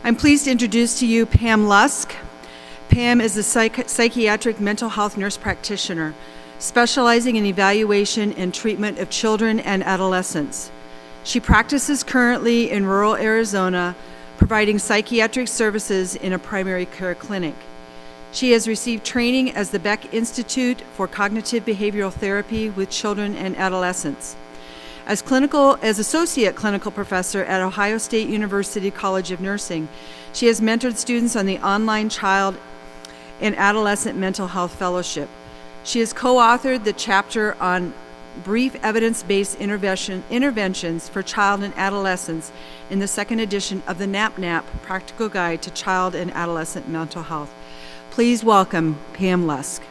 I'm pleased to introduce to you Pam Lusk. Pam is a psychiatric mental health nurse practitioner, specializing in evaluation and treatment of children and adolescents. She practices currently in rural Arizona, providing psychiatric services in a primary care clinic. She has received training as the Beck Institute for Cognitive Behavioral Therapy with Children and Adolescents. As associate clinical professor at Ohio State University College of Nursing, she has mentored students on the online child and adolescent mental health fellowship. She has co-authored the chapter on brief evidence-based interventions for child and adolescents in the second edition of the NAPNAP Practical Guide to Child and Adolescent Mental Health. Please welcome Pam Lusk.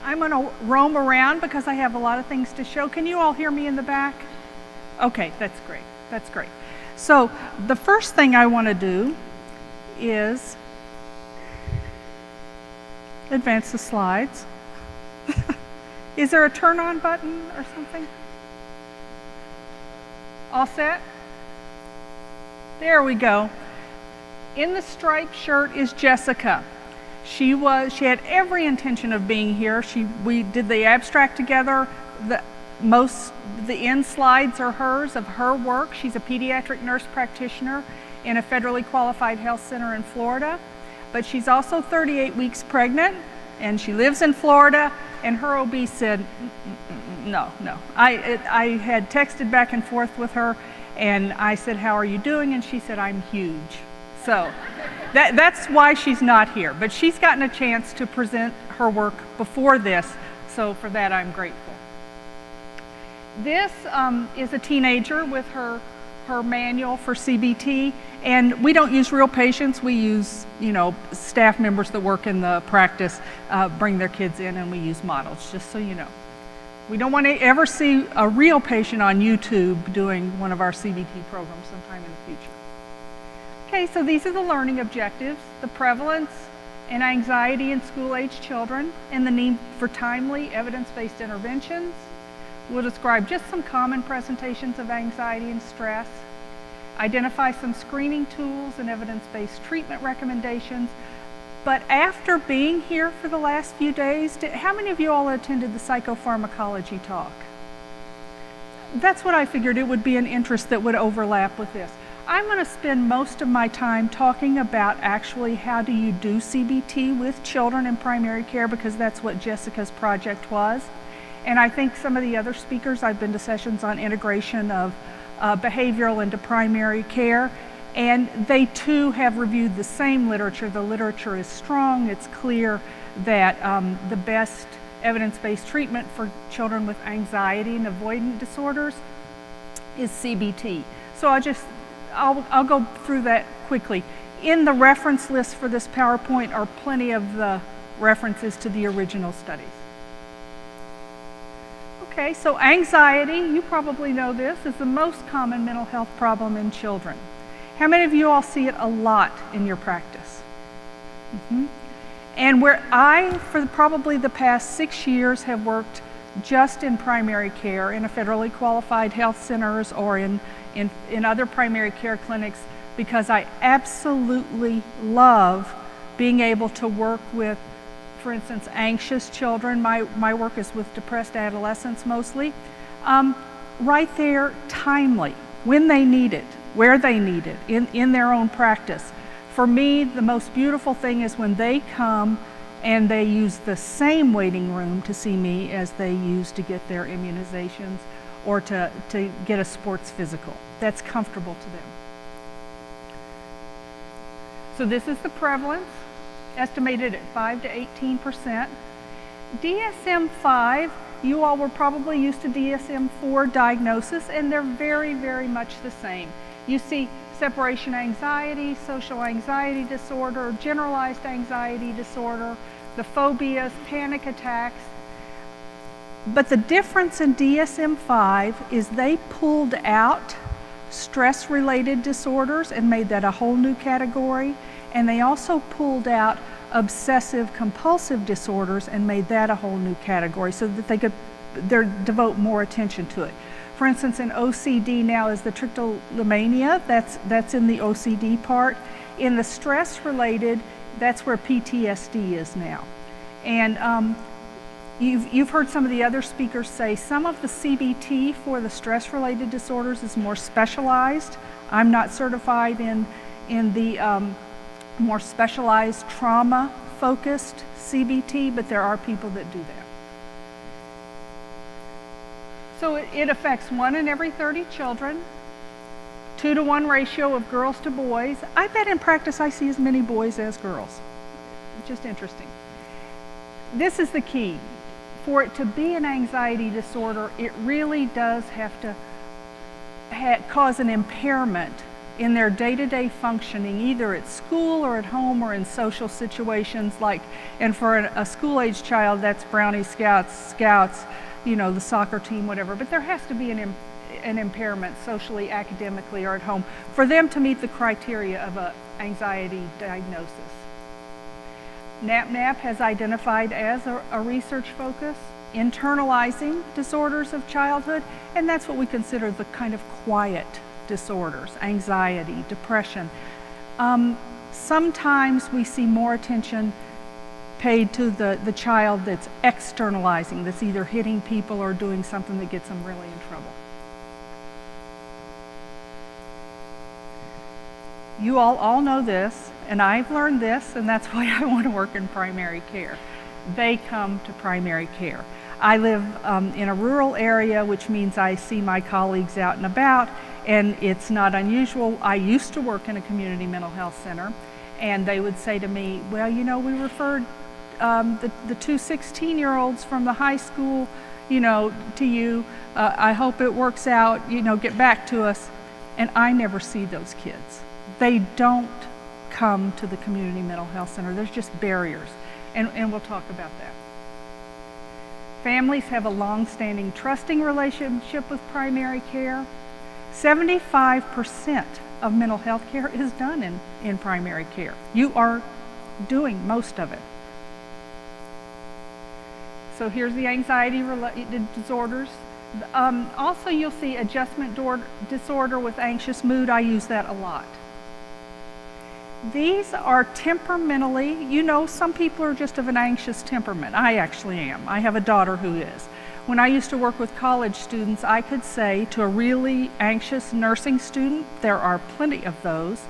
I'm going to roam around because I have a lot of things to show. Can you all hear me in the back? Okay, that's great. That's great. So the first thing I want to do is advance the slides. Is there a turn on button or something? All set? There we go. In the striped shirt is Jessica. She had every intention of being here. We did the abstract together. The end slides are hers, of her work. She's a pediatric nurse practitioner in a federally qualified health center in Florida. But she's also 38 weeks pregnant, and she lives in Florida, and her OB said, no. I had texted back and forth with her, and I said, how are you doing? And she said, I'm huge. So that's why she's not here. But she's gotten a chance to present her work before this, so for that I'm grateful. This is a teenager with her manual for CBT, and we don't use real patients. We use, staff members that work in the practice bring their kids in, and we use models, just so you know. We don't want to ever see a real patient on YouTube doing one of our CBT programs sometime in the future. Okay, so these are the learning objectives: the prevalence and anxiety in school-age children, and the need for timely evidence-based interventions. We'll describe just some common presentations of anxiety and stress, identify some screening tools and evidence-based treatment recommendations. But after being here for the last few days, how many of you all attended the psychopharmacology talk? That's what I figured. It would be an interest that would overlap with this. I'm going to spend most of my time talking about actually how do you do CBT with children in primary care, because that's what Jessica's project was. And I think some of the other speakers, I've been to sessions on integration of behavioral into primary care, and they too have reviewed the same literature. The literature is strong. It's clear that the best evidence-based treatment for children with anxiety and avoidant disorders is CBT. So I'll go through that quickly. In the reference list for this PowerPoint are plenty of the references to the original studies. Okay, so anxiety, you probably know this, is the most common mental health problem in children. How many of you all see it a lot in your practice? And where I, for probably the past 6 years, have worked just in primary care in a federally qualified health centers or in other primary care clinics, because I absolutely love being able to work with, for instance, anxious children. My work is with depressed adolescents mostly. Right there, timely, when they need it, where they need it, in their own practice. For me, the most beautiful thing is when they come and they use the same waiting room to see me as they use to get their immunizations or to get a sports physical. That's comfortable to them. So this is the prevalence, estimated at 5 to 18%. DSM-5, you all were probably used to DSM-4 diagnosis, and they're very, very much the same. You see separation anxiety, social anxiety disorder, generalized anxiety disorder, the phobias, panic attacks. But the difference in DSM-5 is they pulled out stress-related disorders and made that a whole new category, and they also pulled out obsessive compulsive disorders and made that a whole new category so that they could devote more attention to it. for instance, in OCD now is the trichotillomania. That's in the OCD part. In the stress-related, that's where PTSD is now. And you've heard some of the other speakers say some of the CBT for the stress-related disorders is more specialized. I'm not certified in the more specialized trauma-focused CBT, but there are people that do that. So it affects 1 in every 30 children, 2-to-1 ratio of girls to boys. I bet in practice I see as many boys as girls. Just interesting. This is the key. For it to be an anxiety disorder, it really does have to cause an impairment in their day-to-day functioning, either at school or at home or in social situations and for a school-age child, that's Brownie Scouts, the soccer team, whatever. But there has to be an impairment socially, academically, or at home for them to meet the criteria of an anxiety diagnosis. NAPNAP has identified as a research focus internalizing disorders of childhood, and that's what we consider the kind of quiet disorders, anxiety, depression. Sometimes we see more attention paid to the child that's externalizing, that's either hitting people or doing something that gets them really in trouble. You all know this, and I've learned this, and that's why I want to work in primary care. They come to primary care. I live in a rural area, which means I see my colleagues out and about, and it's not unusual. I used to work in a community mental health center, and they would say to me, well, we referred the 2 16-year-olds from the high school, to you. I hope it works out, get back to us. And I never see those kids. They don't come to the community mental health center. There's just barriers, and we'll talk about that. Families have a long-standing trusting relationship with primary care. 75% of mental health care is done in primary care. You are doing most of it. So here's the anxiety-related disorders. Also, you'll see adjustment disorder with anxious mood. I use that a lot. These are temperamentally, some people are just of an anxious temperament. I actually am. I have a daughter who is. When I used to work with college students, I could say to a really anxious nursing student, there are plenty of those,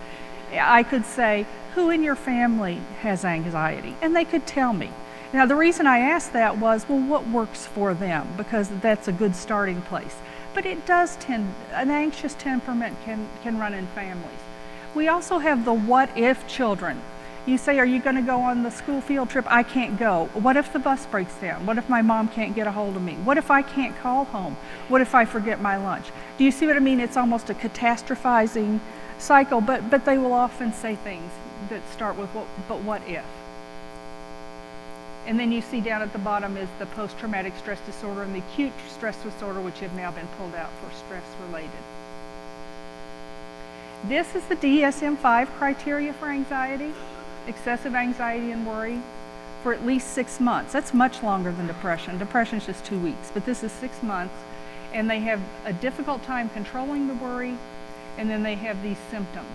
I could say, who in your family has anxiety? And they could tell me. Now, the reason I asked that was, well, what works for them? Because that's a good starting place. But it does an anxious temperament can run in families. We also have the what-if children. You say, are you going to go on the school field trip? I can't go. What if the bus breaks down? What if my mom can't get a hold of me? What if I can't call home? What if I forget my lunch? Do you see what I mean? It's almost a catastrophizing cycle, but they will often say things that start with, but what if? And then you see down at the bottom is the post-traumatic stress disorder and the acute stress disorder, which have now been pulled out for stress-related. This is the DSM-5 criteria for anxiety, excessive anxiety and worry, for at least 6 months. That's much longer than depression. Depression is just 2 weeks, but this is 6 months, and they have a difficult time controlling the worry, and then they have these symptoms.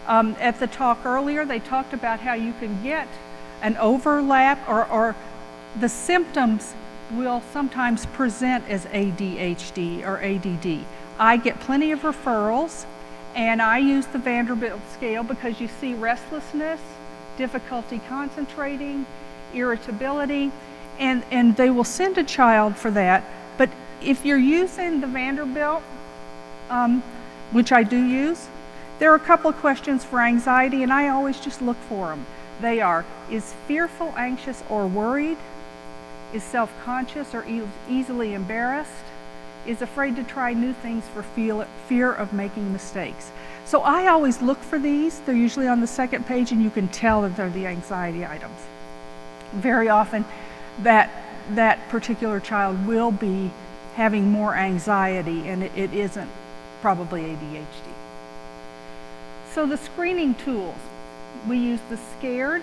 At the talk earlier, they talked about how you can get an overlap, or the symptoms will sometimes present as ADHD or ADD. I get plenty of referrals, and I use the Vanderbilt scale because you see restlessness, difficulty concentrating, irritability, and they will send a child for that. But if you're using the Vanderbilt, which I do use, there are a couple of questions for anxiety, and I always just look for them. They are, is fearful, anxious, or worried? Is self-conscious or easily embarrassed? Is afraid to try new things for fear of making mistakes. So I always look for these. They're usually on the second page, and you can tell that they're the anxiety items. Very often, that particular child will be having more anxiety, and it isn't probably ADHD. So the screening tools. We use the SCARED.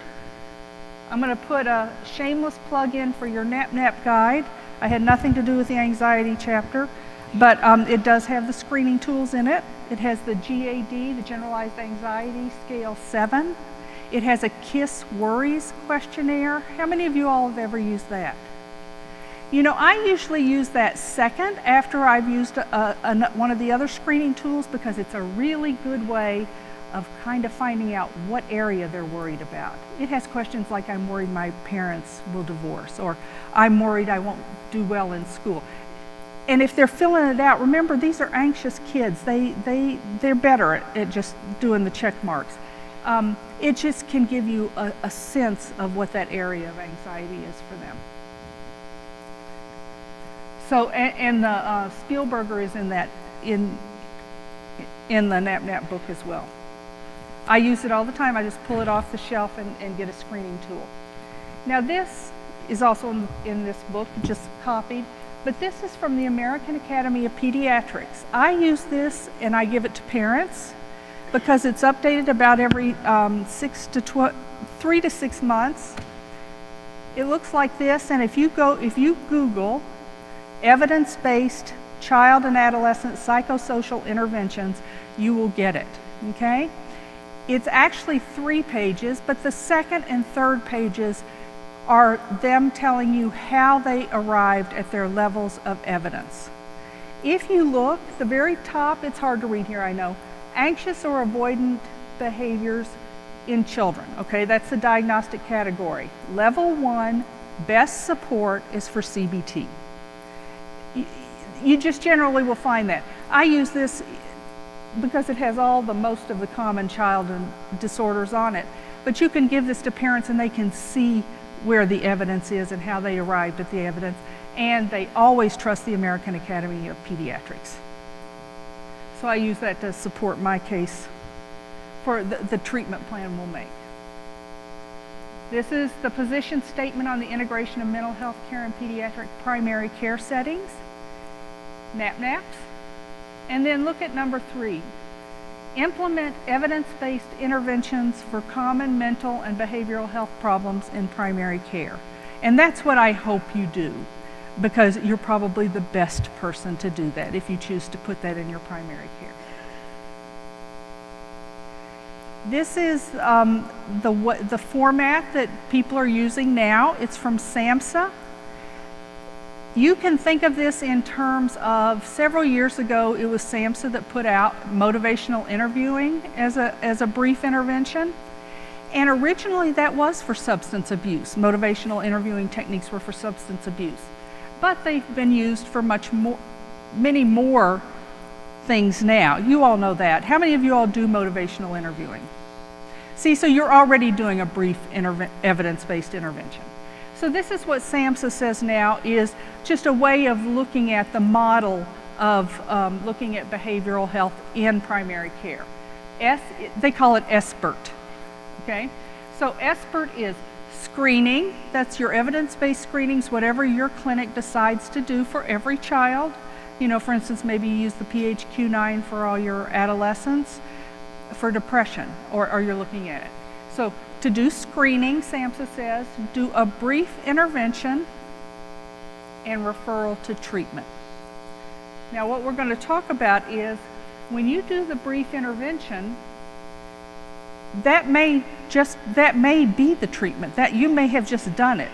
I'm going to put a shameless plug in for your NAPNAP guide. I had nothing to do with the anxiety chapter. But it does have the screening tools in it. It has the GAD, the Generalized Anxiety Scale 7. It has a KISS Worries questionnaire. How many of you all have ever used that? You know, I usually use that second after I've used one of the other screening tools, because it's a really good way of kind of finding out what area they're worried about. It has questions like, I'm worried my parents will divorce, or I'm worried I won't do well in school. And if they're filling it out, remember, these are anxious kids. They're better at just doing the check marks. It just can give you a sense of what that area of anxiety is for them. So, and the Spielberger is in that, in the NAPNAP book as well. I use it all the time. I just pull it off the shelf and get a screening tool. Now this is also in this book, just copied, but this is from the American Academy of Pediatrics. I use this and I give it to parents because it's updated about every 3 to 6 months. It looks like this, and if you Google evidence-based child and adolescent psychosocial interventions, you will get it, okay? It's actually 3 pages, but the second and third pages are them telling you how they arrived at their levels of evidence. If you look, the very top, it's hard to read here, I know, anxious or avoidant behaviors in children, okay? That's the diagnostic category. Level 1, best support is for CBT. You just generally will find that. I use this because it has most of the common child disorders on it. But you can give this to parents and they can see where the evidence is and how they arrived at the evidence. And they always trust the American Academy of Pediatrics. So I use that to support my case for the treatment plan we'll make. This is the position statement on the integration of mental health care in pediatric primary care settings, NAPNAPs. And then look at number 3. Implement evidence-based interventions for common mental and behavioral health problems in primary care. And that's what I hope you do, because you're probably the best person to do that if you choose to put that in your primary care. This is the format that people are using now. It's from SAMHSA. You can think of this in terms of, several years ago, it was SAMHSA that put out motivational interviewing as a brief intervention. And originally that was for substance abuse. Motivational interviewing techniques were for substance abuse. But they've been used for many more things now. You all know that. How many of you all do motivational interviewing? See, so you're already doing a brief evidence-based intervention. So this is what SAMHSA says now is just a way of looking at the model of looking at behavioral health in primary care. They call it SBIRT, okay? So SBIRT is screening. That's your evidence-based screenings, whatever your clinic decides to do for every child. You know, for instance, maybe you use the PHQ-9 for all your adolescents for depression, or you're looking at it. So to do screening, SAMHSA says, do a brief intervention and referral to treatment. Now what we're going to talk about is when you do the brief intervention, that may be the treatment, that you may have just done it.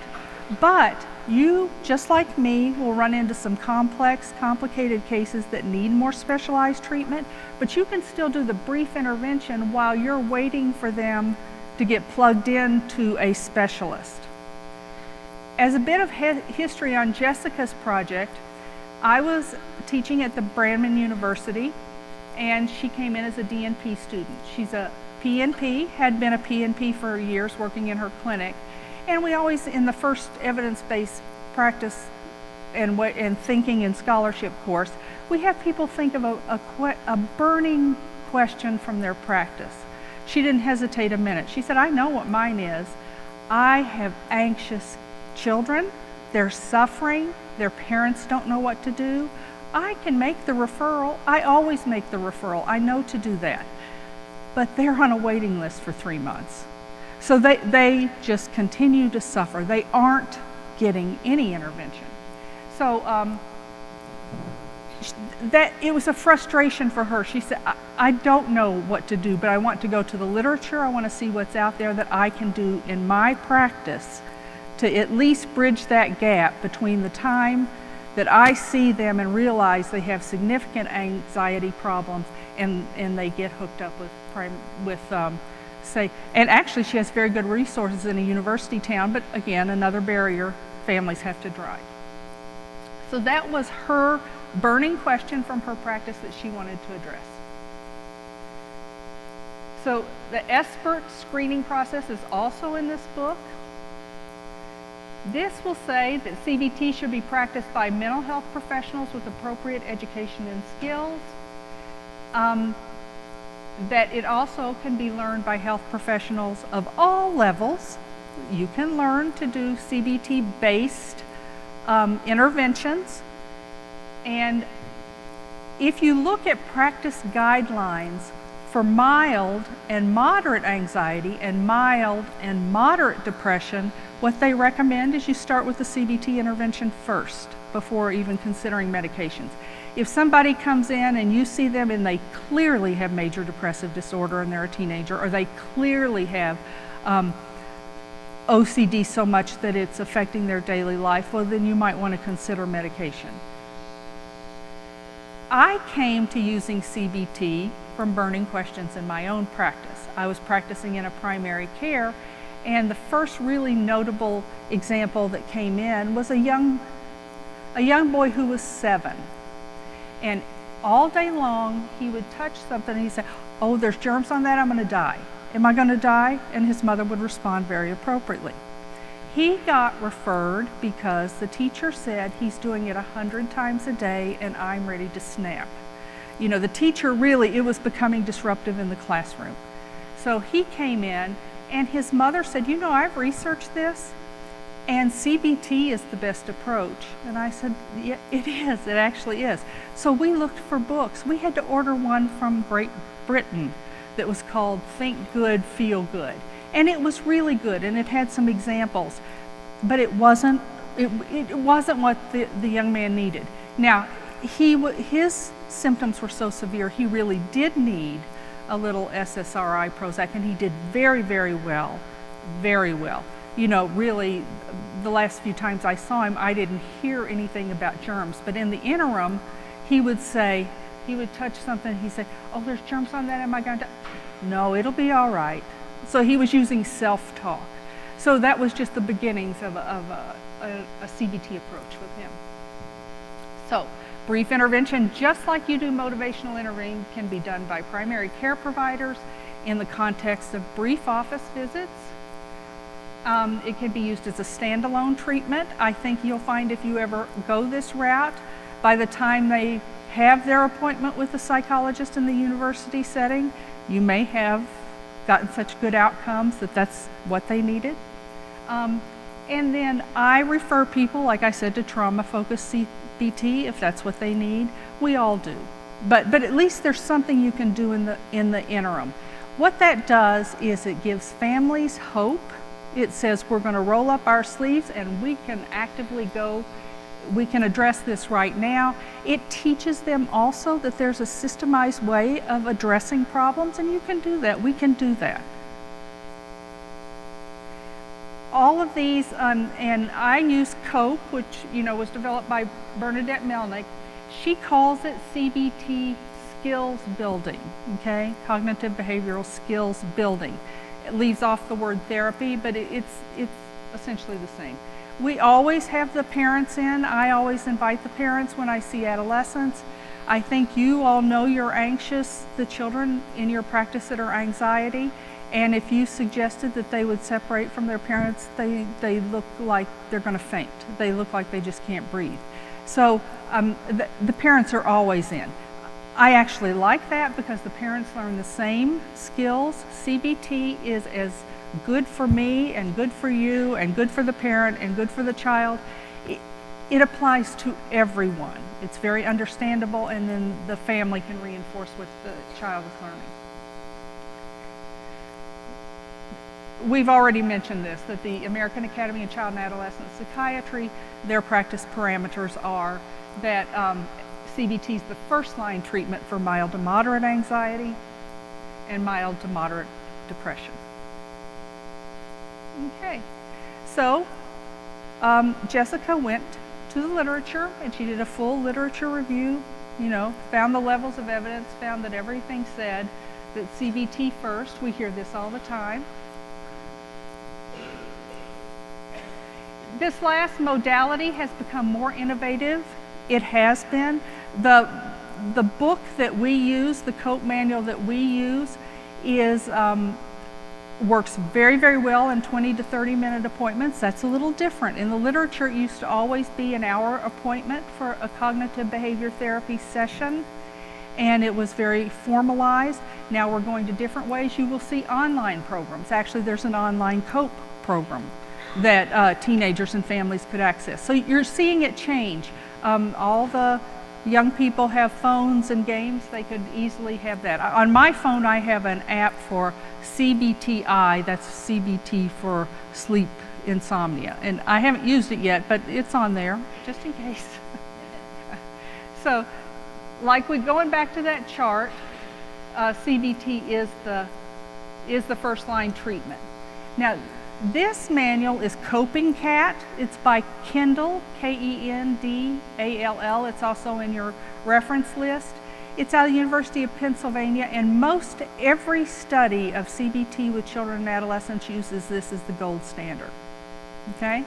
But you, just like me, will run into some complicated cases that need more specialized treatment, but you can still do the brief intervention while you're waiting for them to get plugged into a specialist. As a bit of history on Jessica's project, I was teaching at the Brandman University, and she came in as a DNP student. She's a PNP, had been a PNP for years working in her clinic, and we always, in the first evidence-based practice and thinking and scholarship course, we have people think of a burning question from their practice. She didn't hesitate a minute. She said, I know what mine is. I have anxious children. They're suffering. Their parents don't know what to do. I can make the referral. I always make the referral. I know to do that. But they're on a waiting list for 3 months. So they just continue to suffer. They aren't getting any intervention. So that it was a frustration for her. She said, I don't know what to do, but I want to go to the literature. I want to see what's out there that I can do in my practice to at least bridge that gap between the time that I see them and realize they have significant anxiety problems and they get hooked up with and actually she has very good resources in a university town, but again, another barrier, families have to drive. So that was her burning question from her practice that she wanted to address. So the SBIRT screening process is also in this book. This will say that CBT should be practiced by mental health professionals with appropriate education and skills. That it also can be learned by health professionals of all levels. You can learn to do CBT-based interventions. And if you look at practice guidelines for mild and moderate anxiety and mild and moderate depression, what they recommend is you start with the CBT intervention first before even considering medications. If somebody comes in and you see them and they clearly have major depressive disorder and they're a teenager, or they clearly have OCD so much that it's affecting their daily life, well, then you might want to consider medication. I came to using CBT from burning questions in my own practice. I was practicing in a primary care, and the first really notable example that came in was a young boy who was 7. And all day long, he would touch something and he'd say, oh, there's germs on that, I'm gonna die. Am I gonna die? And his mother would respond very appropriately. He got referred because the teacher said he's doing it 100 times a day and I'm ready to snap. You know, the teacher really, it was becoming disruptive in the classroom. So he came in and his mother said, you know, I've researched this and CBT is the best approach. And I said, yeah, it is, it actually is. So we looked for books. We had to order one from Great Britain that was called Think Good, Feel Good. And it was really good and it had some examples, but it wasn't what the young man needed. Now, his symptoms were so severe, he really did need a little SSRI Prozac, and he did very, very well, very well. You know, really, the last few times I saw him, I didn't hear anything about germs, but in the interim, he would touch something, he'd say, oh, there's germs on that, am I going to? No, it'll be all right. So he was using self-talk. So that was just the beginnings of a CBT approach with him. So brief intervention, just like you do motivational intervening, can be done by primary care providers in the context of brief office visits. It can be used as a standalone treatment. I think you'll find if you ever go this route, by the time they have their appointment with the psychologist in the university setting, you may have gotten such good outcomes that that's what they needed. And then I refer people, like I said, to trauma-focused CBT if that's what they need. We all do. But at least there's something you can do in the interim. What that does is it gives families hope. It says we're going to roll up our sleeves and we can actively go, we can address this right now. It teaches them also that there's a systemized way of addressing problems, and you can do that. We can do that. All of these, and I use COPE, which was developed by Bernadette Melnick. She calls it CBT skills building, okay? Cognitive behavioral skills building. It leaves off the word therapy, but it's essentially the same. We always have the parents in. I always invite the parents when I see adolescents. I think you all know you're anxious, the children in your practice that are anxiety, and if you suggested that they would separate from their parents, they look like they're going to faint. They look like they just can't breathe. So the parents are always in. I actually like that because the parents learn the same skills. CBT is as good for me and good for you and good for the parent and good for the child. It applies to everyone. It's very understandable, and then the family can reinforce what the child is learning. We've already mentioned this, that the American Academy of Child and Adolescent Psychiatry, their practice parameters are that CBT is the first line treatment for mild to moderate anxiety and mild to moderate depression. Okay, so Jessica went to the literature and she did a full literature review, found the levels of evidence, found that everything said that CBT first. We hear this all the time. This last modality has become more innovative. It has been. The book that we use, the COPE manual that we use, works very, very well in 20 to 30 minute appointments. That's a little different. In the literature, it used to always be an hour appointment for a cognitive behavior therapy session, and it was very formalized. Now we're going to different ways. You will see online programs. Actually, there's an online COPE program that teenagers and families could access. So you're seeing it change. All the young people have phones and games. They could easily have that. On my phone, I have an app for CBTI, that's CBT for sleep insomnia. And I haven't used it yet, but it's on there, just in case. So, going back to that chart, CBT is the first line treatment. Now, this manual is Coping Cat. It's by Kendall, Kendall. It's also in your reference list. It's out of the University of Pennsylvania, and most every study of CBT with children and adolescents uses this as the gold standard. Okay?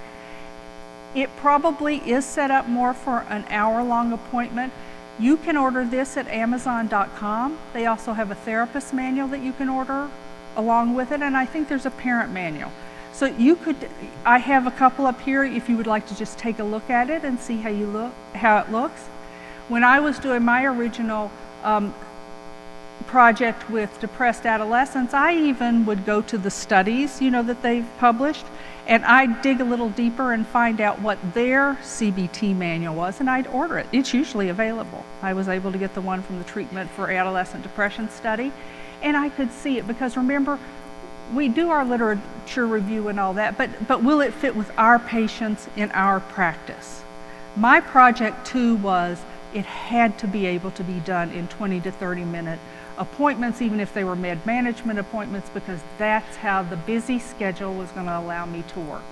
It probably is set up more for an hour-long appointment. You can order this at Amazon.com. They also have a therapist manual that you can order along with it, and I think there's a parent manual. So I have a couple up here if you would like to just take a look at it and see how it looks. When I was doing my original project with depressed adolescents, I even would go to the studies, that they've published, and I'd dig a little deeper and find out what their CBT manual was, and I'd order it. It's usually available. I was able to get the one from the Treatment for Adolescent Depression study, and I could see it because remember, we do our literature review and all that, but will it fit with our patients in our practice? My project too was it had to be able to be done in 20 to 30 minute appointments, even if they were med management appointments, because that's how the busy schedule was going to allow me to work.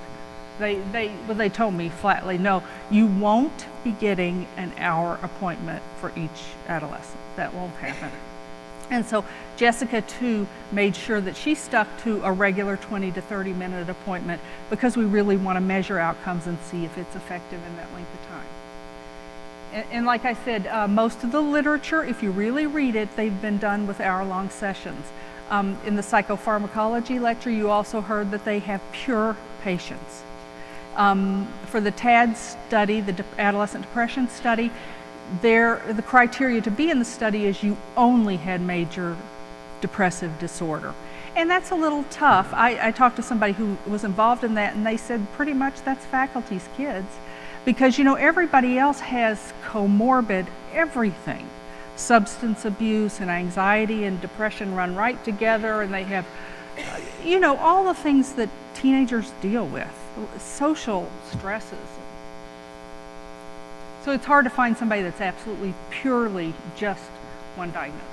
They told me flatly, no, you won't be getting an hour appointment for each adolescent. That won't happen. And so Jessica too made sure that she stuck to a regular 20 to 30 minute appointment because we really want to measure outcomes and see if it's effective in that length of time. And like I said, most of the literature, if you really read it, they've been done with hour-long sessions. In the psychopharmacology lecture, you also heard that they have pure patients. For the TAD study, the adolescent depression study, the criteria to be in the study is you only had major depressive disorder. And that's a little tough. I talked to somebody who was involved in that, and they said pretty much that's faculty's kids. Because everybody else has comorbid everything. Substance abuse and anxiety and depression run right together, and they have, all the things that teenagers deal with, social stresses. So it's hard to find somebody that's absolutely purely just one diagnosis.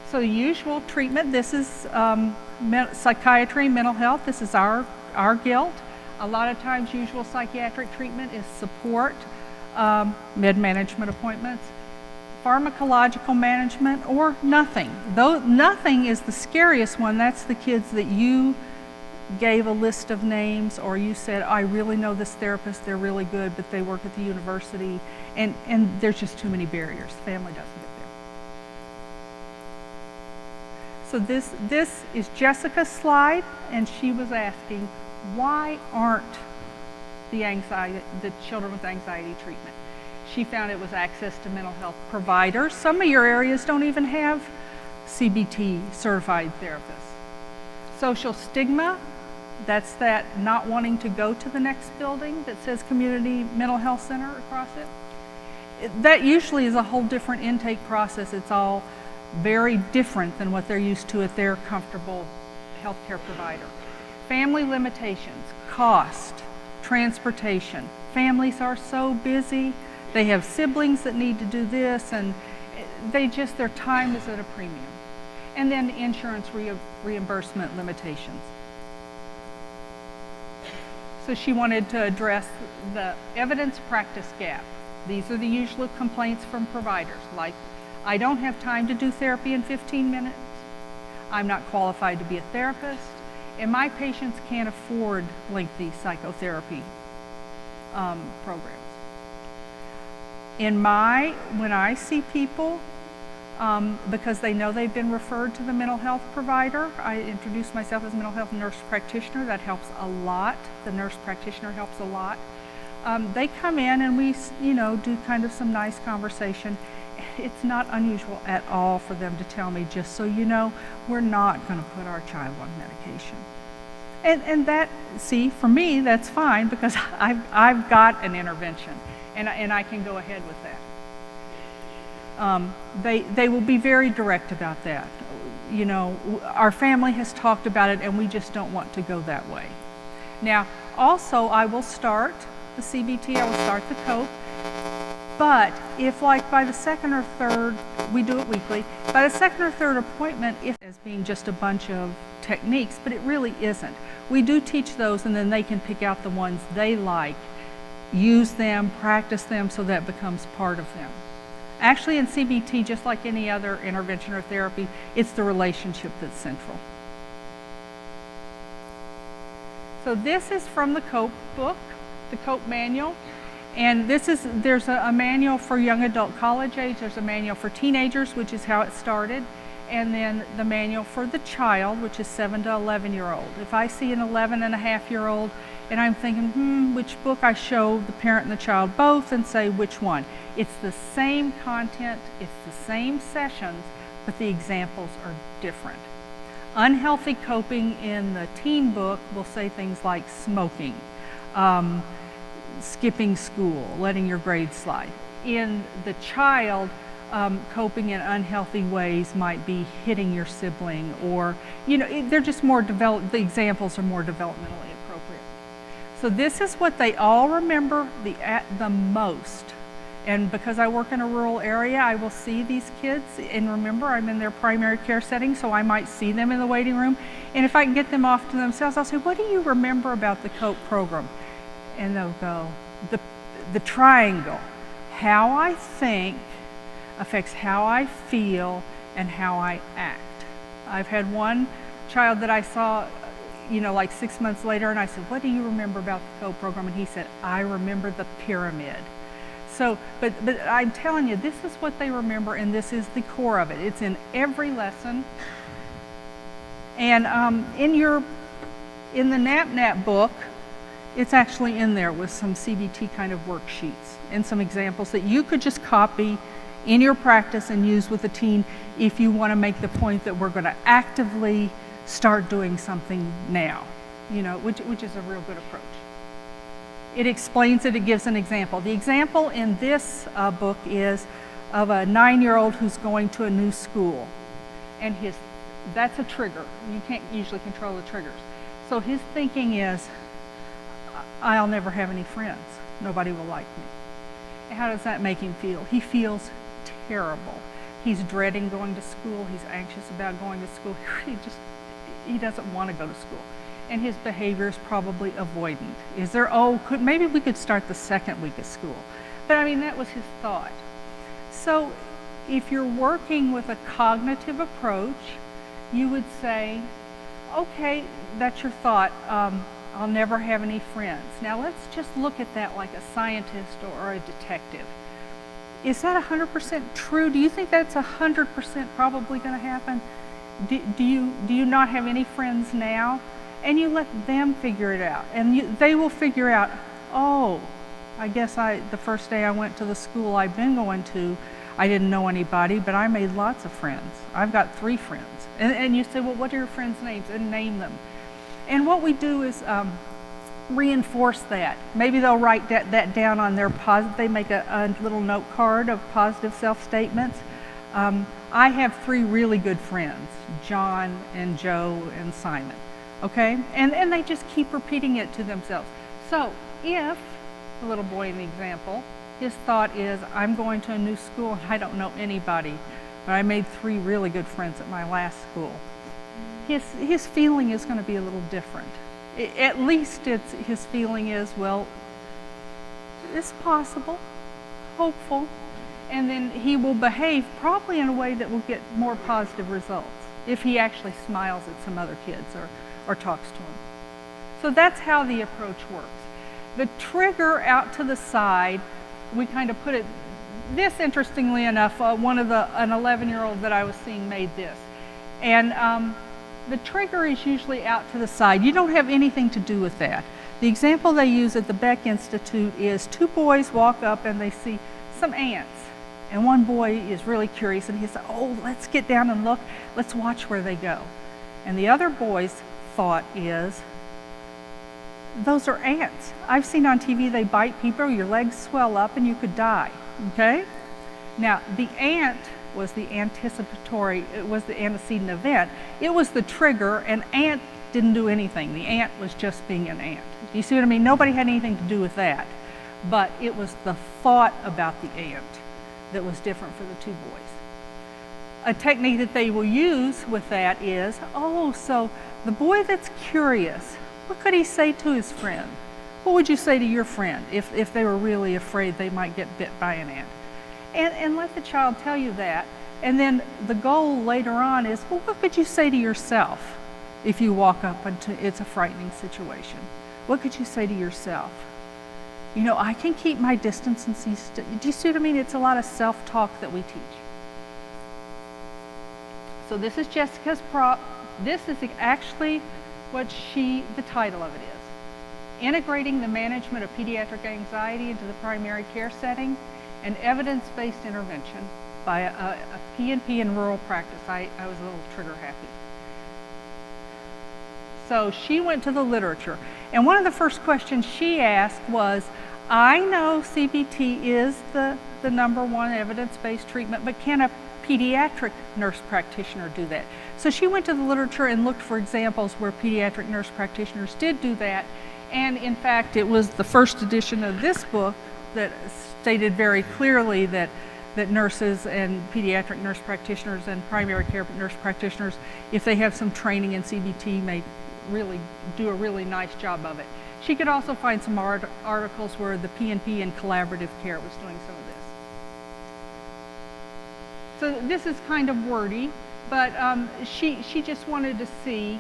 So the usual treatment, this is psychiatry, mental health, this is our guilt. A lot of times usual psychiatric treatment is support, med management appointments, pharmacological management, or nothing. Though nothing is the scariest one. That's the kids that you gave a list of names, or you said, I really know this therapist, they're really good, but they work at the university, and there's just too many barriers. Family doesn't get there. So this is Jessica's slide, and she was asking, why aren't the children with anxiety treatment? She found it was access to mental health providers. Some of your areas don't even have CBT certified therapists. Social stigma, that's that not wanting to go to the next building that says Community Mental Health Center across it. That usually is a whole different intake process. It's all very different than what they're used to at their comfortable healthcare provider. Family limitations, cost, transportation. Families are so busy. they have siblings that need to do this, and their time is at a premium. And then insurance reimbursement limitations. So she wanted to address the evidence practice gap. These are the usual complaints from providers, like, I don't have time to do therapy in 15 minutes, I'm not qualified to be a therapist, and my patients can't afford lengthy psychotherapy programs. When I see people, because they know they've been referred to the mental health provider, I introduce myself as a mental health nurse practitioner. That helps a lot. The nurse practitioner helps a lot. They come in and we, do kind of some nice conversation. It's not unusual at all for them to tell me, just so you know, we're not going to put our child on medication. And that, see, for me, that's fine, because I've got an intervention, and I can go ahead with that. They will be very direct about that. Our family has talked about it, and we just don't want to go that way. Now, also, I will start the CBT, I will start the COPE, but if, like, by the second or third, we do it weekly, by the second or third appointment, if as being just a bunch of techniques, but it really isn't. We do teach those, and then they can pick out the ones they like, use them, practice them, so that becomes part of them. Actually, in CBT, just like any other intervention or therapy, it's the relationship that's central. So this is from the COPE book, the COPE manual. And there's a manual for young adult college age, there's a manual for teenagers, which is how it started, and then the manual for the child, which is 7 to 11-year-old. If I see an 11-and-a-half-year-old and I'm thinking, which book, I show the parent and the child both and say which one. It's the same content, it's the same sessions, but the examples are different. Unhealthy coping in the teen book will say things like smoking, skipping school, letting your grades slide. In the child, coping in unhealthy ways might be hitting your sibling, or, they're just more the examples are more developmentally appropriate. So this is what they all remember the most. And because I work in a rural area, I will see these kids, and remember, I'm in their primary care setting, so I might see them in the waiting room. And if I can get them off to themselves, I'll say, what do you remember about the COPE program? And they'll go, the triangle. How I think affects how I feel and how I act. I've had one child that I saw, like 6 months later, and I said, what do you remember about the COPE program? And he said, I remember the pyramid. So, but I'm telling you, this is what they remember, and this is the core of it. It's in every lesson. And in the NAPNAP book, it's actually in there with some CBT kind of worksheets and some examples that you could just copy in your practice and use with a teen if you want to make the point that we're going to actively start doing something now, which is a real good approach. It explains it, it gives an example. The example in this book is of a 9-year-old who's going to a new school, and that's a trigger. You can't usually control the triggers. So his thinking is, I'll never have any friends. Nobody will like me. And how does that make him feel? He feels terrible. He's dreading going to school. He's anxious about going to school. He doesn't want to go to school. And his behavior is probably avoidant. Maybe we could start the second week of school. But that was his thought. So if you're working with a cognitive approach, you would say, okay, that's your thought. I'll never have any friends. Now let's just look at that like a scientist or a detective. Is that 100% true? Do you think that's 100% probably going to happen? Do you not have any friends now? And you let them figure it out. And they will figure out, oh, I guess the first day I went to the school I've been going to, I didn't know anybody, but I made lots of friends. I've got 3 friends. And you say, well, what are your friends' names? And name them. And what we do is reinforce that. Maybe they'll write that down on their they make a little note card of positive self-statements. I have 3 really good friends, John and Joe and Simon. Okay? And they just keep repeating it to themselves. So if the little boy in the example His thought is, I'm going to a new school and I don't know anybody, but I made 3 really good friends at my last school. His feeling is going to be a little different. At least his feeling is, well, it's possible, hopeful, and then he will behave probably in a way that will get more positive results if he actually smiles at some other kids or talks to them. So that's how the approach works. The trigger out to the side, we kind of put it, this interestingly enough, an 11-year-old that I was seeing made this. And the trigger is usually out to the side. You don't have anything to do with that. The example they use at the Beck Institute is 2 boys walk up and they see some ants. And one boy is really curious and he says, oh, let's get down and look. Let's watch where they go. And the other boy's thought is, those are ants. I've seen on TV they bite people, your legs swell up and you could die, okay? Now, the ant was the anticipatory, it was the antecedent event. It was the trigger, and ant didn't do anything. The ant was just being an ant. Do you see what I mean? Nobody had anything to do with that. But it was the thought about the ant that was different for the 2 boys. A technique that they will use with that is, oh, so the boy that's curious, what could he say to his friend? What would you say to your friend if they were really afraid they might get bit by an ant? And let the child tell you that. And then the goal later on is, well, what could you say to yourself if you walk up into it's a frightening situation? What could you say to yourself? You know, I can keep my distance and see. Do you see what I mean? It's a lot of self-talk that we teach. So this is Jessica's prop. This is actually what the title of it is. Integrating the management of pediatric anxiety into the primary care setting and evidence-based intervention by a P&P in rural practice. I was a little trigger happy. So she went to the literature. And one of the first questions she asked was, I know CBT is the #1 evidence-based treatment, but can a pediatric nurse practitioner do that? So she went to the literature and looked for examples where pediatric nurse practitioners did do that. And in fact, it was the first edition of this book that stated very clearly that nurses and pediatric nurse practitioners and primary care nurse practitioners, if they have some training in CBT, may really do a really nice job of it. She could also find some articles where the P&P and collaborative care was doing some of this. So this is kind of wordy, but she just wanted to see,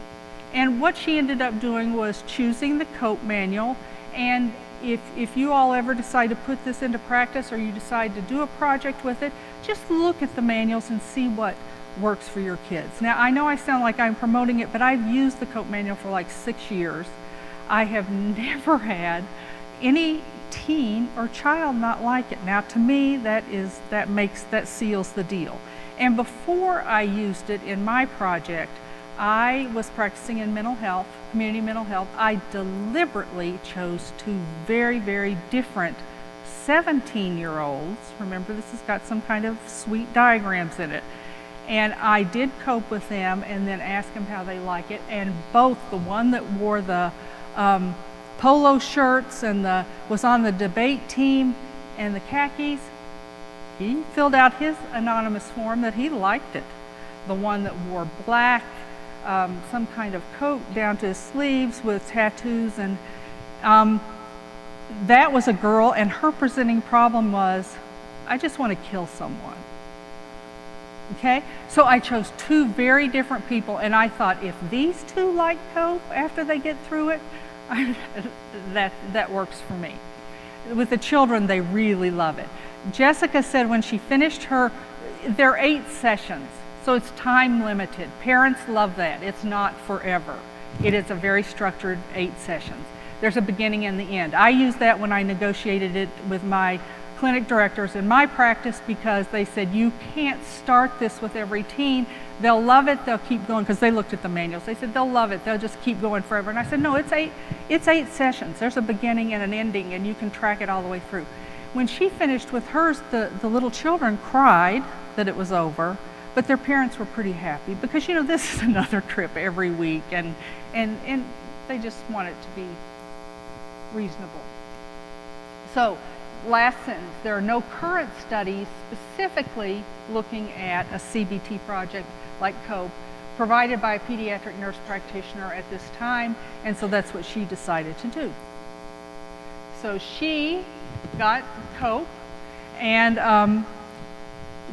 and what she ended up doing was choosing the COPE manual. And if you all ever decide to put this into practice or you decide to do a project with it, just look at the manuals and see what works for your kids. Now, I know I sound like I'm promoting it, but I've used the COPE manual for like 6 years. I have never had any teen or child not like it. Now, to me, that seals the deal. And before I used it in my project, I was practicing in mental health, community mental health. I deliberately chose 2 very, very different 17-year-olds. Remember, this has got some kind of sweet diagrams in it. And I did cope with them and then ask them how they like it. And both, the one that wore the polo shirts and was on the debate team and the khakis, he filled out his anonymous form that he liked it. The one that wore black, some kind of coat down to his sleeves with tattoos, and that was a girl, and her presenting problem was, I just want to kill someone. Okay, so I chose 2 very different people, and I thought, if these 2 like cope after they get through it, that works for me. With the children, they really love it. Jessica said when she finished there are 8 sessions, so it's time limited. Parents love that. It's not forever. It is a very structured 8 sessions. There's a beginning and the end. I used that when I negotiated it with my clinic directors in my practice, because they said, you can't start this with every teen. They'll love it, they'll keep going, because they looked at the manuals. They said, they'll love it, they'll just keep going forever. And I said, no, it's 8 sessions. There's a beginning and an ending, and you can track it all the way through. When she finished with hers, the little children cried that it was over, but their parents were pretty happy, because, you know, this is another trip every week, and they just want it to be reasonable. So last sentence, there are no current studies specifically looking at a CBT project like COPE provided by a pediatric nurse practitioner at this time, and so that's what she decided to do. So she got COPE and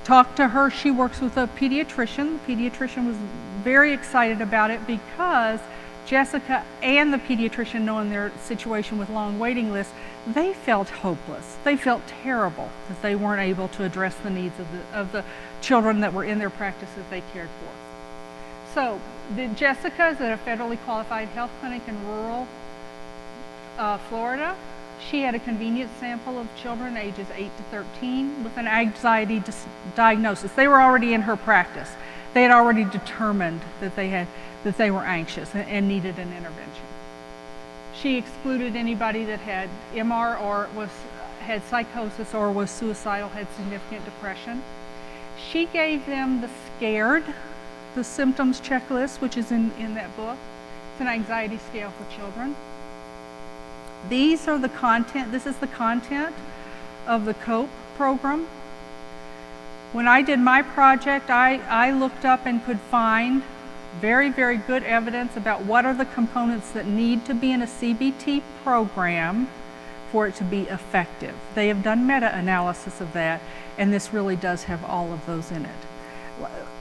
talked to her. She works with a pediatrician. The pediatrician was very excited about it because Jessica and the pediatrician, knowing their situation with long waiting lists, they felt hopeless. They felt terrible that they weren't able to address the needs of the children that were in their practice that they cared for. So Jessica is at a federally qualified health clinic in rural Florida. She had a convenient sample of children ages 8 to 13 with an anxiety diagnosis. They were already in her practice. They had already determined that they were anxious and needed an intervention. She excluded anybody that had MR or had psychosis or was suicidal, had significant depression. She gave them the symptoms checklist, which is in that book. It's an anxiety scale for children. These are the content, this is the content of the COPE program. When I did my project, I looked up and could find very, very good evidence about what are the components that need to be in a CBT program for it to be effective. They have done meta-analysis of that, and this really does have all of those in it.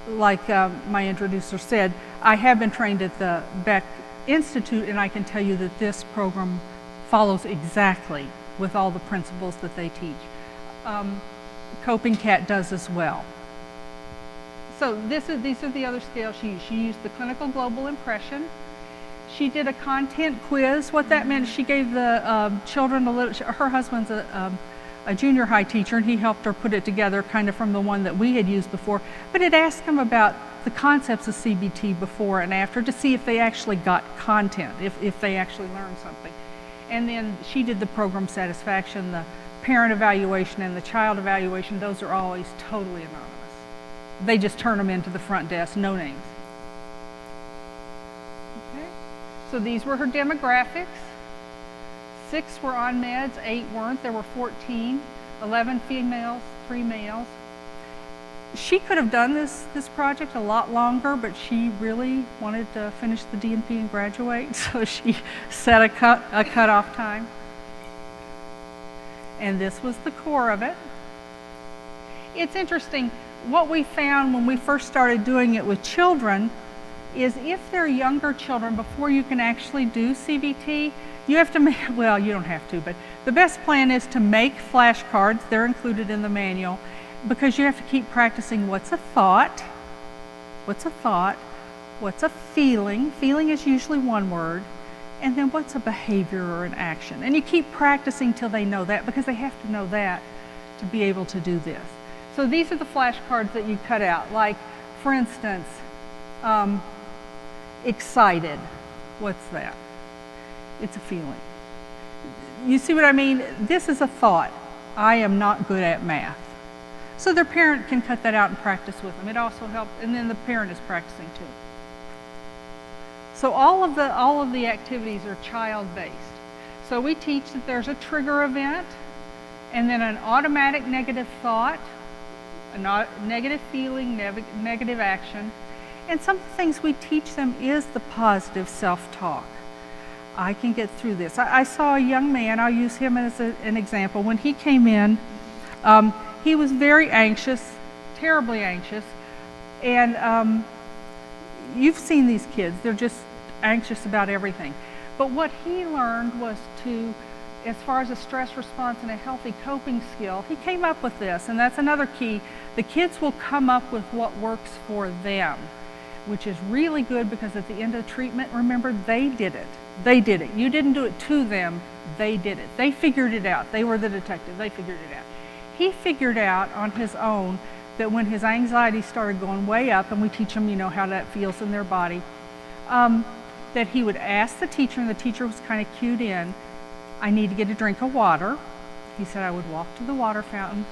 Like my introducer said, I have been trained at the Beck Institute, and I can tell you that this program follows exactly with all the principles that they teach. Coping Cat does as well. So these are the other scales she used. She used the clinical global impression. She did a content quiz. What that meant is she gave the children her husband's a junior high teacher, and he helped her put it together kind of from the one that we had used before. But it asked them about the concepts of CBT before and after to see if they actually got content, if they actually learned something. And then she did the program satisfaction, the parent evaluation, and the child evaluation. Those are always totally anonymous. They just turn them into the front desk, no names. Okay. So these were her demographics. 6 were on meds, 8 weren't. There were 14, 11 females, 3 males. She could have done this project a lot longer, but she really wanted to finish the DNP and graduate, so she set a cutoff time. And this was the core of it. It's interesting, what we found when we first started doing it with children is if they're younger children, before you can actually do CBT, you have to make, well, you don't have to, but the best plan is to make flashcards. They're included in the manual, because you have to keep practicing what's a thought, what's a feeling is usually one word, and then what's a behavior or an action. And you keep practicing till they know that, because they have to know that to be able to do this. So these are the flashcards that you cut out. Like, for instance, excited, what's that? It's a feeling. You see what I mean? This is a thought. I am not good at math. So their parent can cut that out and practice with them. It also helps, and then the parent is practicing too. So all of the activities are child-based. So we teach that there's a trigger event, and then an automatic negative thought, a negative feeling, negative action. And some of the things we teach them is the positive self-talk. I can get through this. I saw a young man, I'll use him as an example. When he came in, he was very anxious, terribly anxious, and you've seen these kids, they're just anxious about everything. But what he learned was to, as far as a stress response and a healthy coping skill, he came up with this, and that's another key. The kids will come up with what works for them, which is really good, because at the end of the treatment, remember, they did it. They did it. You didn't do it to them, they did it. They figured it out. They were the detective, they figured it out. He figured out on his own that when his anxiety started going way up, and we teach them, how that feels in their body, that he would ask the teacher, and the teacher was kind of cued in, I need to get a drink of water. He said I would walk to the water fountain,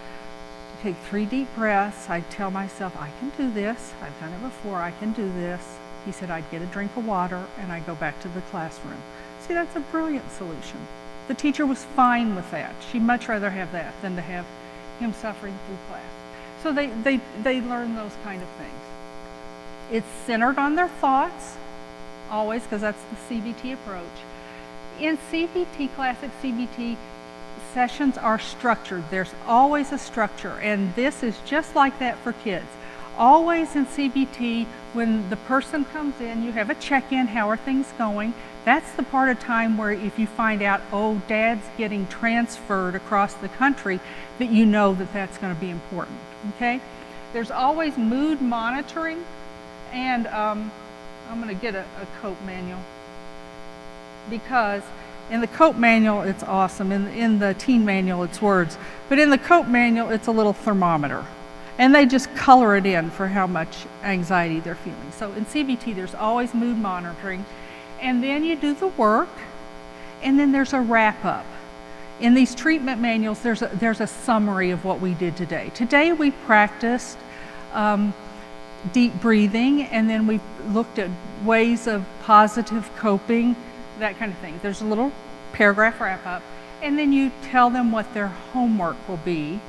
take 3 deep breaths. I'd tell myself, I can do this. I've done it before. I can do this. He said I'd get a drink of water, and I'd go back to the classroom. See, that's a brilliant solution. The teacher was fine with that. She'd much rather have that than to have him suffering through class. So they learn those kind of things. It's centered on their thoughts, always, because that's the CBT approach. In CBT, classic CBT, sessions are structured. There's always a structure, and this is just like that for kids. Always in CBT, when the person comes in, you have a check-in, how are things going? That's the part of time where if you find out, oh, dad's getting transferred across the country, that you know that that's going to be important, okay? There's always mood monitoring, and I'm going to get a COPE manual, because in the COPE manual, it's awesome. In the teen manual, it's words. But in the COPE manual, it's a little thermometer. And they just color it in for how much anxiety they're feeling. So in CBT, there's always mood monitoring. And then you do the work, and then there's a wrap-up. In these treatment manuals, there's a summary of what we did today. Today, we practiced deep breathing, and then we looked at ways of positive coping, that kind of thing. There's a little paragraph wrap-up, and then you tell them what their homework will be,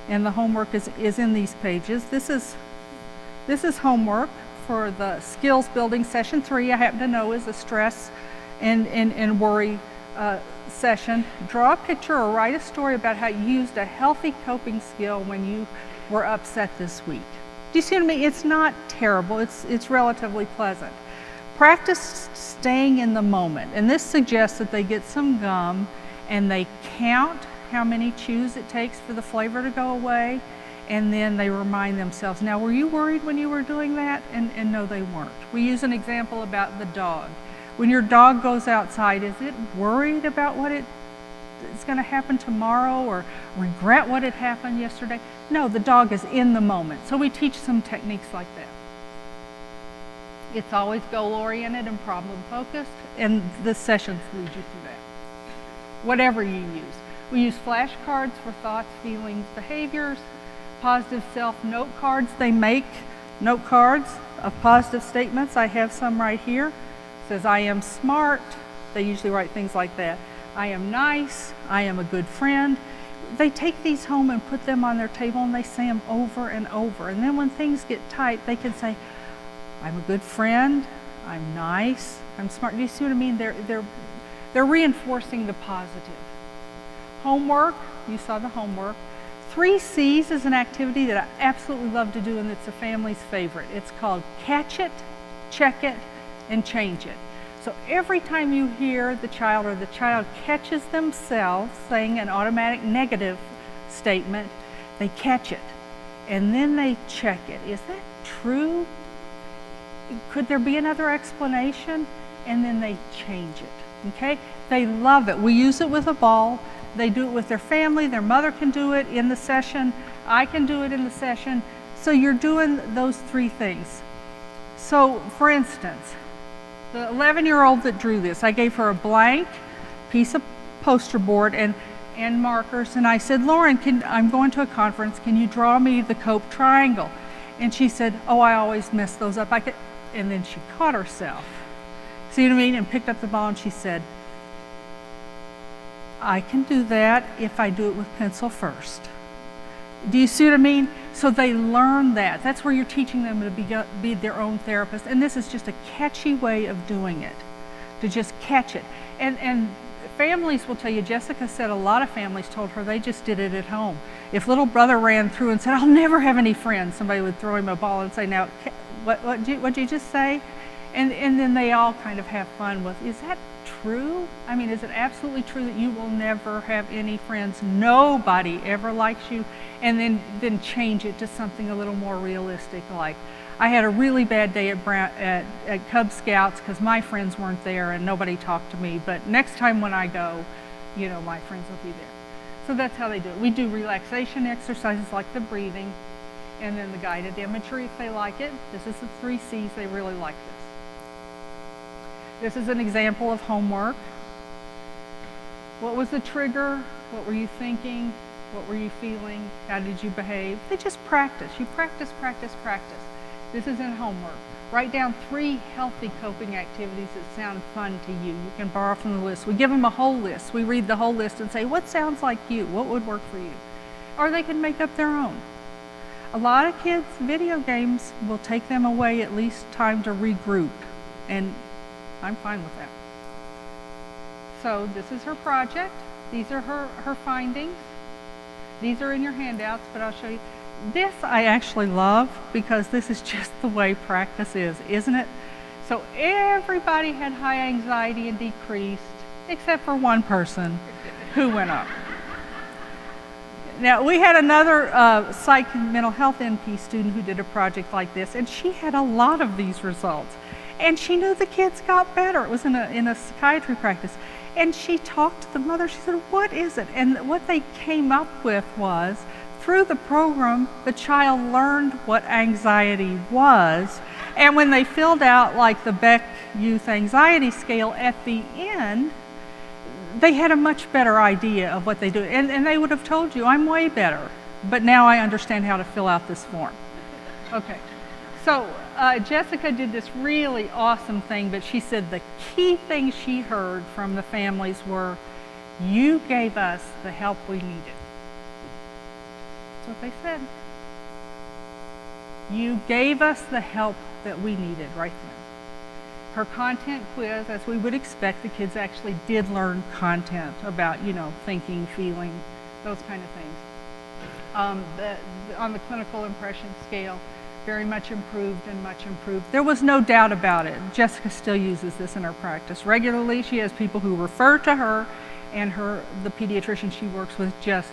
and the homework is in these pages. This is homework for the skills building session 3. I happen to know is a stress and worry session. Draw a picture or write a story about how you used a healthy coping skill when you were upset this week. Do you see what I mean? It's not terrible. It's relatively pleasant. Practice staying in the moment, and this suggests that they get some gum and they count how many chews it takes for the flavor to go away, and then they remind themselves, now were you worried when you were doing that? And no, they weren't. We use an example about the dog. When your dog goes outside, is it worried about what is going to happen tomorrow or regret what had happened yesterday? No, the dog is in the moment. So we teach some techniques like that. It's always goal-oriented and problem-focused, and the sessions lead you through that. Whatever you use. We use flashcards for thoughts, feelings, behaviors, positive self-note cards. They make note cards of positive statements. I have some right here. It says, I am smart. They usually write things like that. I am nice. I am a good friend. They take these home and put them on their table, and they say them over and over. And then when things get tight, they can say, I'm a good friend, I'm nice, I'm smart. Do you see what I mean? They're reinforcing the positive. Homework, you saw the homework. 3 C's is an activity that I absolutely love to do, and it's a family's favorite. It's called catch it, check it, and change it. So every time you hear the child or the child catches themselves saying an automatic negative statement, they catch it, and then they check it. Is that true? Could there be another explanation? And then they change it, okay? They love it. We use it with a ball. They do it with their family. Their mother can do it in the session. I can do it in the session. So you're doing those 3 things. So for instance, the 11-year-old that drew this, I gave her a blank piece of poster board and markers, and I said, Lauren, I'm going to a conference. Can you draw me the COPE triangle? And she said, oh, I always mess those up. And then she caught herself. See what I mean? And picked up the ball, and she said, I can do that if I do it with pencil first. Do you see what I mean? So they learn that. That's where you're teaching them to be their own therapist. And this is just a catchy way of doing it, to just catch it. And families will tell you, Jessica said a lot of families told her they just did it at home. If little brother ran through and said, I'll never have any friends, somebody would throw him a ball and say, now, what'd you just say? And then they all kind of have fun with, is that true? I mean, is it absolutely true that you will never have any friends? Nobody ever likes you. And then change it to something a little more realistic, like, I had a really bad day at Cub Scouts because my friends weren't there and nobody talked to me, but next time when I go, you know, my friends will be there. So that's how they do it. We do relaxation exercises like the breathing, and then the guided imagery if they like it. This is the 3 C's. They really like this. This is an example of homework. What was the trigger? What were you thinking? What were you feeling? How did you behave? They just practice. You practice, practice, practice. This isn't homework. Write down 3 healthy coping activities that sound fun to you. You can borrow from the list. We give them a whole list. We read the whole list and say, what sounds like you? What would work for you? Or they can make up their own. A lot of kids' video games will take them away at least time to regroup, and I'm fine with that. So this is her project. These are her findings. These are in your handouts, but I'll show you. This I actually love because this is just the way practice is, isn't it? So everybody had high anxiety and decreased, except for one person who went up. Now, we had another psych and mental health NP student who did a project like this, and she had a lot of these results. And she knew the kids got better. It was in a psychiatry practice. And she talked to the mother. She said, what is it? And what they came up with was, through the program, the child learned what anxiety was. And when they filled out like the Beck Youth Anxiety Scale at the end, they had a much better idea of what they do. And they would have told you, I'm way better, but now I understand how to fill out this form. Okay, so Jessica did this really awesome thing, but she said the key thing she heard from the families were, you gave us the help we needed. That's what they said. You gave us the help that we needed right then. Her content quiz, as we would expect, the kids actually did learn content about, thinking, feeling, those kind of things. On the clinical impression scale, very much improved and much improved. There was no doubt about it. Jessica still uses this in her practice regularly. She has people who refer to her, and the pediatrician she works with just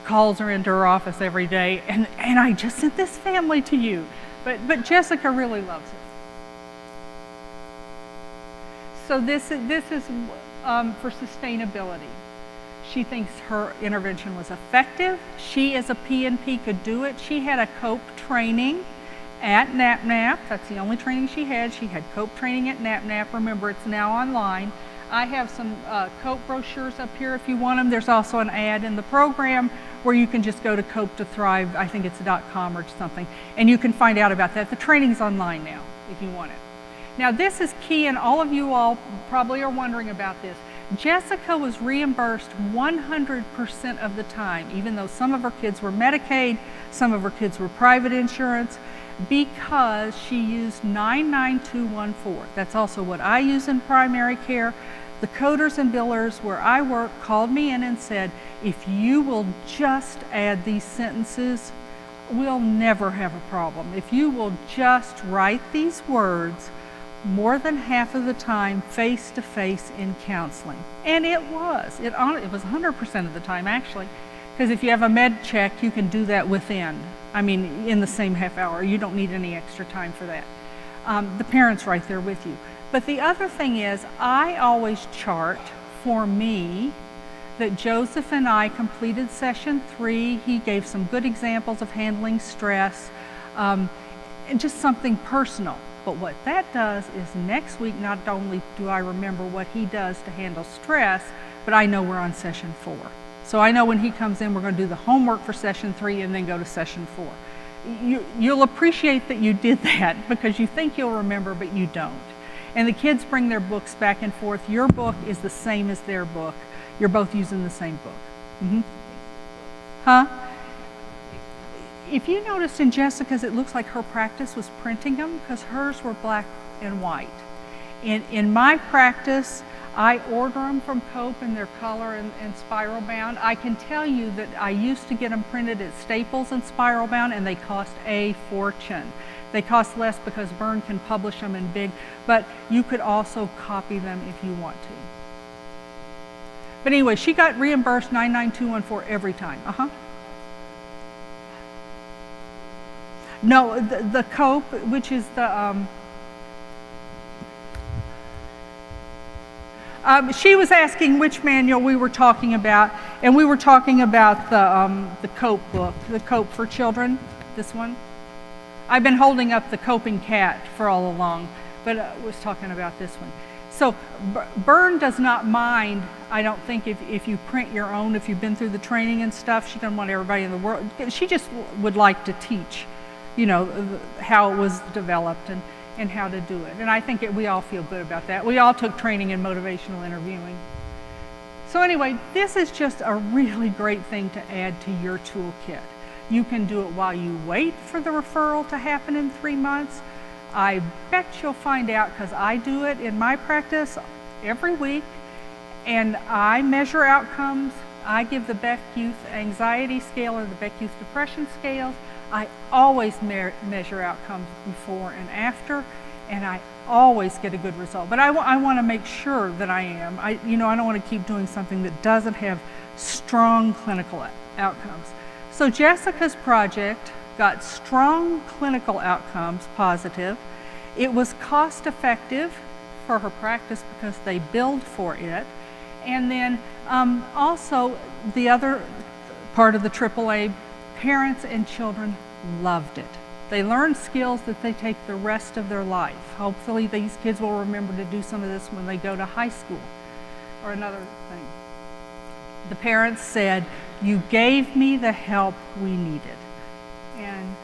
calls her into her office every day, and I just sent this family to you. But Jessica really loves it. So this is for sustainability. She thinks her intervention was effective. She, as a PNP, could do it. She had a COPE training at NAPNAP. That's the only training she had. She had COPE training at NAPNAP. Remember, it's now online. I have some COPE brochures up here if you want them. There's also an ad in the program where you can just go to Cope to Thrive, I think it's .com or something, and you can find out about that. The training's online now if you want it. Now this is key, and all of you all probably are wondering about this. Jessica was reimbursed 100% of the time, even though some of her kids were Medicaid, some of her kids were private insurance, because she used 99214. That's also what I use in primary care. The coders and billers where I work called me in and said, if you will just add these sentences, we'll never have a problem. If you will just write these words more than half of the time face-to-face in counseling. And it was 100% of the time actually, because if you have a med check, you can do that in the same half hour. You don't need any extra time for that. The parent's right there with you. But the other thing is, I always chart for me that Joseph and I completed session 3. He gave some good examples of handling stress, and just something personal. But what that does is next week, not only do I remember what he does to handle stress, but I know we're on session 4. So I know when he comes in, we're going to do the homework for session 3 and then go to session 4. You'll appreciate that you did that because you think you'll remember, but you don't. And the kids bring their books back and forth. Your book is the same as their book. You're both using the same book. Mm-hmm. Huh? If you noticed in Jessica's, it looks like her practice was printing them because hers were black and white. In my practice, I order them from Cope in their color and spiral bound. I can tell you that I used to get them printed at Staples and spiral bound, and they cost a fortune. They cost less because Byrne can publish them in big, but you could also copy them if you want to. But anyway, she got reimbursed 99214 every time. No, the COPE, which is the she was asking which manual we were talking about, and we were talking about the COPE book, the COPE for Children, this one. I've been holding up the Coping Cat for all along, but I was talking about this one. So Byrne does not mind, I don't think, if you print your own, if you've been through the training and stuff. She doesn't want everybody in the world. She just would like to teach how it was developed and how to do it. And I think we all feel good about that. We all took training in motivational interviewing. So anyway, this is just a really great thing to add to your toolkit. You can do it while you wait for the referral to happen in 3 months. I bet you'll find out, because I do it in my practice every week, and I measure outcomes. I give the Beck Youth Anxiety Scale or the Beck Youth Depression Scales. I always measure outcomes before and after, and I always get a good result. But I want to make sure that I am. I don't want to keep doing something that doesn't have strong clinical outcomes. So Jessica's project got strong clinical outcomes, positive. It was cost effective for her practice because they billed for it. And then also the other part of the AAA, parents and children loved it. They learned skills that they take the rest of their life. Hopefully these kids will remember to do some of this when they go to high school. Or another thing. The parents said, "You gave me the help we needed." And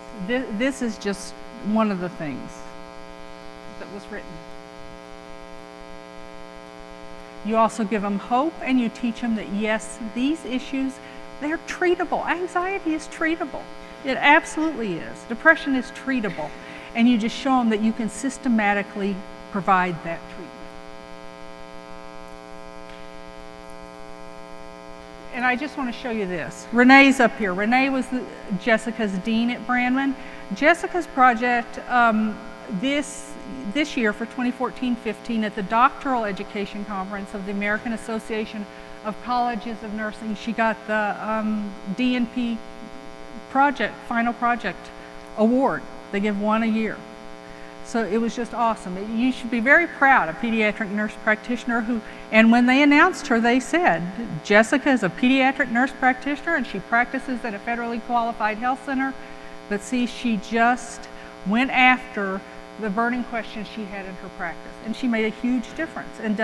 this is just one of the things that was written. You also give them hope, and you teach them that yes, these issues, they're treatable. Anxiety is treatable. It absolutely is. Depression is treatable. And you just show them that you can systematically provide that treatment. And I just want to show you this. Renee's up here. Renee was Jessica's dean at Brandman. Jessica's project this year for 2014-15 at the Doctoral Education Conference of the American Association of Colleges of Nursing, she got the DNP project, final project award. They give one a year. So it was just awesome. You should be very proud of Pediatric Nurse Practitioner and when they announced her, they said, Jessica is a Pediatric Nurse Practitioner and she practices at a federally qualified health center. But see, she just went after the burning questions she had in her practice. And she made a huge difference and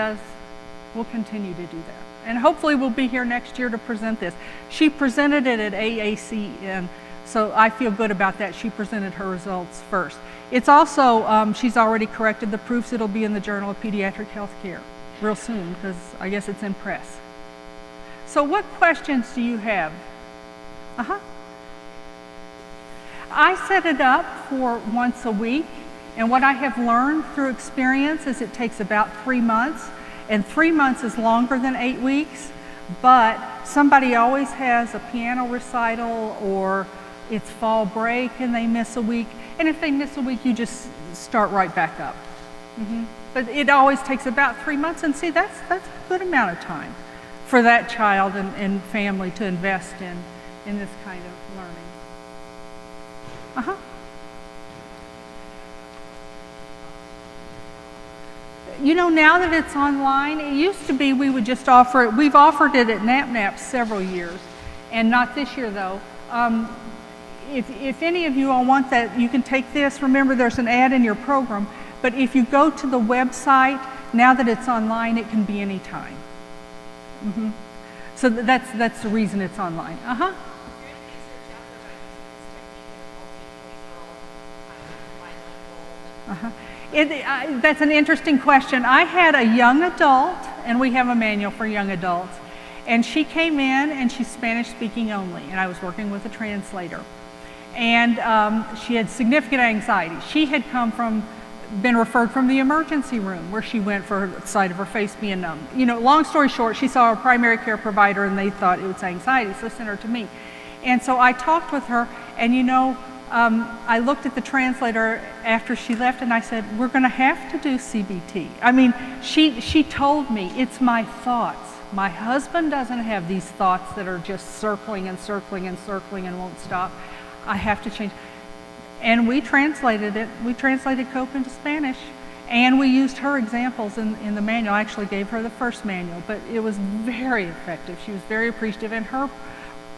will continue to do that. And hopefully we'll be here next year to present this. She presented it at AAC, so I feel good about that. She presented her results first. It's also, she's already corrected the proofs. It'll be in the Journal of Pediatric Healthcare real soon, because I guess it's in press. So what questions do you have? I set it up for once a week, and what I have learned through experience is it takes about 3 months, and 3 months is longer than 8 weeks, but somebody always has a piano recital or it's fall break and they miss a week, and if they miss a week, you just start right back up. But it always takes about 3 months, and see, that's a good amount of time for that child and family to invest in this kind of learning. Now that it's online, it used to be we would just offer it. We've offered it at NAPNAP several years, and not this year though. If any of you all want that, you can take this. Remember, there's an ad in your program, but if you go to the website, now that it's online, it can be any time. So that's the reason it's online. That's an interesting question. I had a young adult, and we have a manual for young adults, and she came in and she's Spanish speaking only, and I was working with a translator. And she had significant anxiety. She had been referred from the emergency room where she went for the sight of her face being numb. Long story short, she saw a primary care provider and they thought it was anxiety, so they sent her to me. And so I talked with her, and I looked at the translator after she left and I said, we're going to have to do CBT. I mean, she told me, it's my thoughts. My husband doesn't have these thoughts that are just circling and circling and circling and won't stop. I have to change. And we translated it. We translated COPE into Spanish, and we used her examples in the manual. I actually gave her the first manual, but it was very effective. She was very appreciative, and her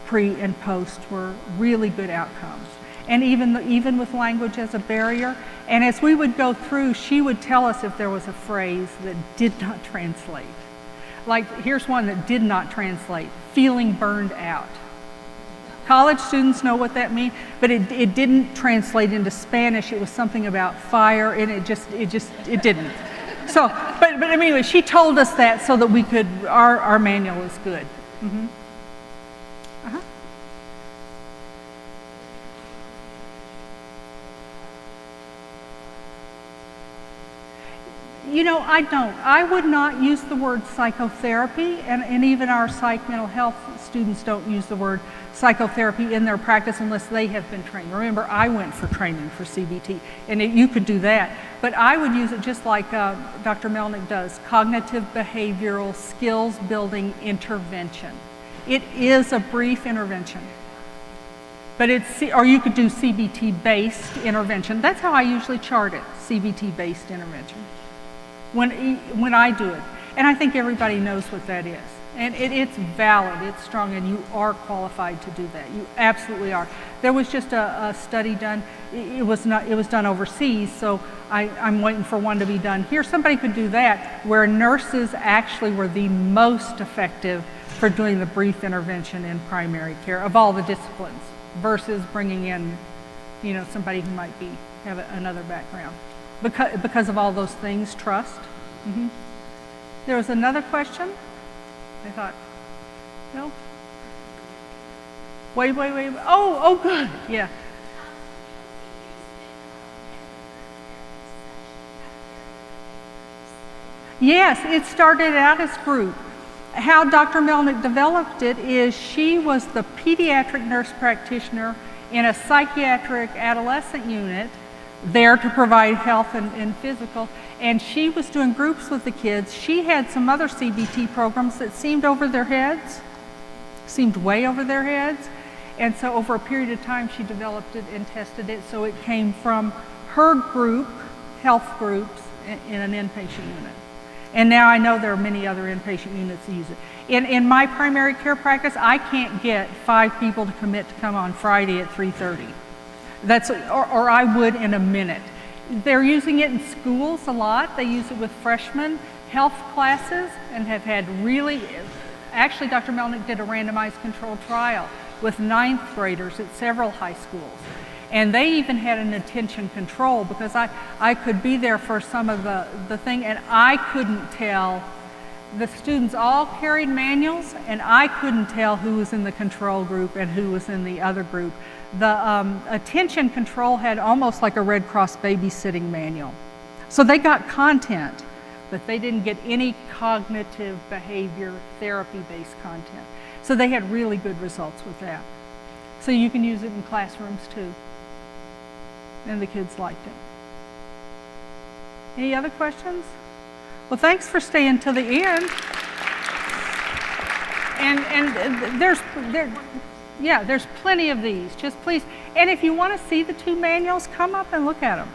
pre and post were really good outcomes. And even with language as a barrier. And as we would go through, she would tell us if there was a phrase that did not translate. Like, here's one that did not translate: feeling burned out. College students know what that means, but it didn't translate into Spanish. It was something about fire, and it didn't. So, but anyway, she told us that so that we could, our manual is good. Mm-hmm. Uh-huh. You know, I don't. I would not use the word psychotherapy, and even our psych mental health students don't use the word psychotherapy in their practice unless they have been trained. Remember, I went for training for CBT, and you could do that. But I would use it just like Dr. Melnick does, cognitive behavioral skills building intervention. It is a brief intervention. But or you could do CBT-based intervention. That's how I usually chart it, CBT-based intervention, when I do it. And I think everybody knows what that is. And it's valid, it's strong, and you are qualified to do that. You absolutely are. There was just a study done. It was done overseas, so I'm waiting for one to be done here. Somebody could do that, where nurses actually were the most effective for doing the brief intervention in primary care of all the disciplines, versus bringing in, you know, somebody who might have another background. Because of all those things, trust. Mm-hmm. There was another question. I thought, no. Wait. Oh, good. Yeah. Yes, it started out as group. How Dr. Melnick developed it is she was the pediatric nurse practitioner in a psychiatric adolescent unit there to provide health and physical, and she was doing groups with the kids. She had some other CBT programs that seemed way over their heads, and so over a period of time she developed it and tested it, so it came from her group, health groups, in an inpatient unit. And now I know there are many other inpatient units that use it. In my primary care practice, I can't get 5 people to commit to come on Friday at 3:30. Or I would in a minute. They're using it in schools a lot. They use it with freshman health classes and have had actually Dr. Melnick did a randomized controlled trial with 9th graders at several high schools. And they even had an attention control, because I could be there for some of the thing, and I couldn't tell. The students all carried manuals, and I couldn't tell who was in the control group and who was in the other group. The attention control had almost like a Red Cross babysitting manual. So they got content, but they didn't get any cognitive behavior therapy-based content. So they had really good results with that. So you can use it in classrooms too. And the kids liked it. Any other questions? Well, thanks for staying till the end. And there's plenty of these. Just please, and if you want to see the 2 manuals, come up and look at them.